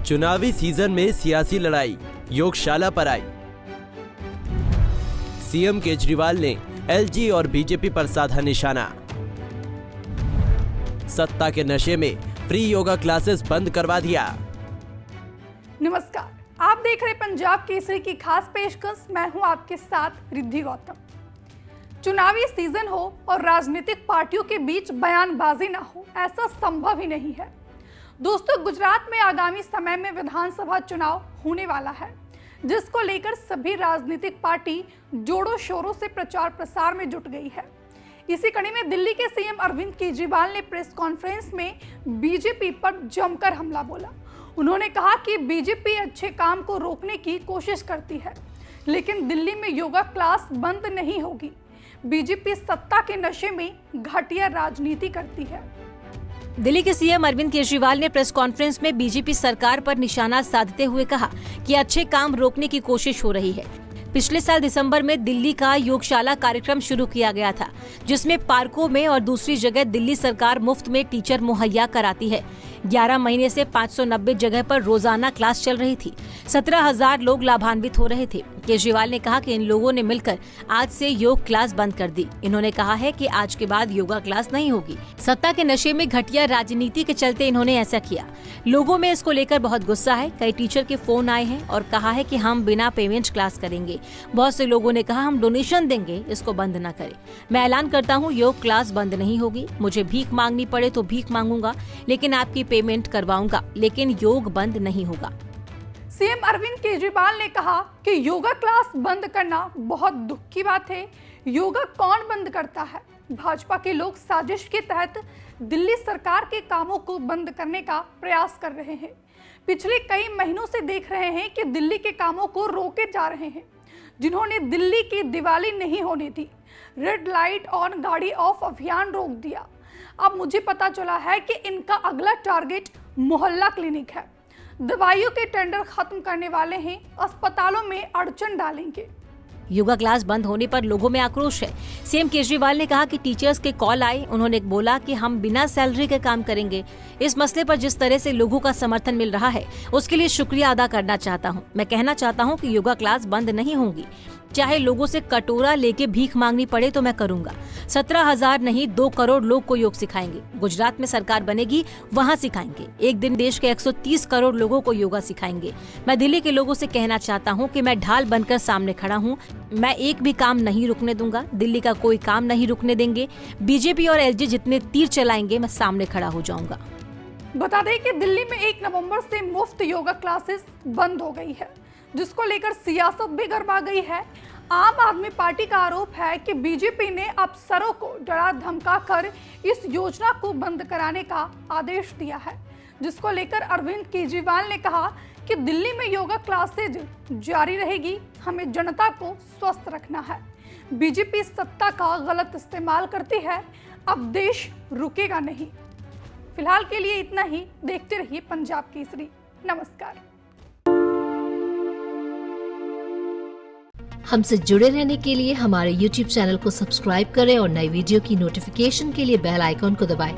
चुनावी सीजन में सियासी लड़ाई योगशाला पर आई। सीएम केजरीवाल ने एलजी और बीजेपी पर साधा निशाना। सत्ता के नशे में फ्री योगा क्लासेस बंद करवा दिया। नमस्कार, आप देख रहे पंजाब केसरी की खास पेशकश। मैं हूं आपके साथ रिद्धि गौतम। चुनावी सीजन हो और राजनीतिक पार्टियों के बीच बयानबाजी ना हो, ऐसा संभव ही नहीं है। दोस्तों, गुजरात में आगामी समय में विधानसभा चुनाव होने वाला है, जिसको लेकर सभी राजनीतिक पार्टी जोरों शोरों से प्रचार प्रसार में जुट गई है। इसी कड़ी में दिल्ली के सीएम अरविंद केजरीवाल ने प्रेस कॉन्फ्रेंस में बीजेपी पर जमकर हमला बोला। उन्होंने कहा कि बीजेपी अच्छे काम को रोकने की कोशिश करती है, लेकिन दिल्ली में योगा क्लास बंद नहीं होगी। बीजेपी सत्ता के नशे में घटिया राजनीति करती है। दिल्ली के सीएम अरविंद केजरीवाल ने प्रेस कॉन्फ्रेंस में बीजेपी सरकार पर निशाना साधते हुए कहा कि अच्छे काम रोकने की कोशिश हो रही है। पिछले साल दिसंबर में दिल्ली का योगशाला कार्यक्रम शुरू किया गया था, जिसमें पार्कों में और दूसरी जगह दिल्ली सरकार मुफ्त में टीचर मुहैया कराती है। 11 महीने से 590 जगह पर रोजाना क्लास चल रही थी। 17,000 लोग लाभान्वित हो रहे थे। केजरीवाल ने कहा कि इन लोगों ने मिलकर आज से योग क्लास बंद कर दी। इन्होंने कहा है कि आज के बाद योगा क्लास नहीं होगी। सत्ता के नशे में घटिया राजनीति के चलते इन्होंने ऐसा किया। लोगों में इसको लेकर बहुत गुस्सा है। कई टीचर के फोन आए हैं और कहा है कि हम बिना पेमेंट क्लास करेंगे। बहुत से लोगों ने कहा हम डोनेशन देंगे, इसको बंद न करें। मैं ऐलान करता हूँ, योग क्लास बंद नहीं होगी। मुझे भीख मांगनी पड़े तो भीख मांगूंगा, लेकिन आपकी पेमेंट करवाऊंगा, लेकिन योग बंद नहीं होगा। सीएम अरविंद केजरीवाल ने कहा कि योगा क्लास बंद करना बहुत दुख की बात है। योगा कौन बंद करता है? भाजपा के लोग साजिश के तहत दिल्ली सरकार के कामों को बंद करने का प्रयास कर रहे हैं। पिछले कई महीनों से देख रहे हैं कि दिल्ली के कामों को रोके जा रहे हैं, जिन्होंने दिल्ली की दिवाली नहीं होने दी, रेड लाइट ऑन गाड़ी ऑफ अभियान रोक दिया। अब मुझे पता चला है कि इनका अगला टारगेट मोहल्ला क्लिनिक है। दवाइयों के टेंडर खत्म करने वाले हैं, अस्पतालों में अड़चन डालेंगे। योगा क्लास बंद होने पर लोगों में आक्रोश है। सीएम केजरीवाल ने कहा कि टीचर्स के कॉल आए। उन्होंने बोला कि हम बिना सैलरी के काम करेंगे। इस मसले पर जिस तरह से लोगों का समर्थन मिल रहा है, उसके लिए शुक्रिया अदा करना चाहता हूं। मैं कहना चाहता हूं कि योगा क्लास बंद नहीं होंगी। चाहे लोगों से कटोरा लेके भीख मांगनी पड़े तो मैं करूंगा। 17,000 नहीं, 2 करोड़ लोग को योग सिखाएंगे। गुजरात में सरकार बनेगी, वहाँ सिखाएंगे। एक दिन देश के 130 करोड़ लोगों को योगा सिखाएंगे। मैं दिल्ली के लोगों से कहना चाहता हूँ कि मैं ढाल बनकर सामने खड़ा हूँ। मैं एक भी काम नहीं रुकने दूंगा। दिल्ली का कोई काम नहीं रुकने देंगे। बीजेपी और एलजी जितने तीर चलाएंगे, मैं सामने खड़ा हो जाऊंगा। बता दें कि दिल्ली में 1 नवंबर से मुफ्त योगा क्लासेस बंद हो गई है, जिसको लेकर सियासत भी गरमा गई है। आम आदमी पार्टी का आरोप है कि बीजेपी ने अफसरों को डरा धमका कर इस योजना को बंद कराने का आदेश दिया है, जिसको लेकर अरविंद केजरीवाल ने कहा कि दिल्ली में योगा क्लासेज जारी रहेगी। हमें जनता को स्वस्थ रखना है। बीजेपी सत्ता का गलत इस्तेमाल करती है, अब देश रुकेगा नहीं। फिलहाल के लिए इतना ही। देखते रहिए पंजाब केसरी। नमस्कार। हमसे जुड़े रहने के लिए हमारे YouTube चैनल को सब्सक्राइब करें और नई वीडियो की नोटिफिकेशन के लिए बेल आइकॉन को दबाएं।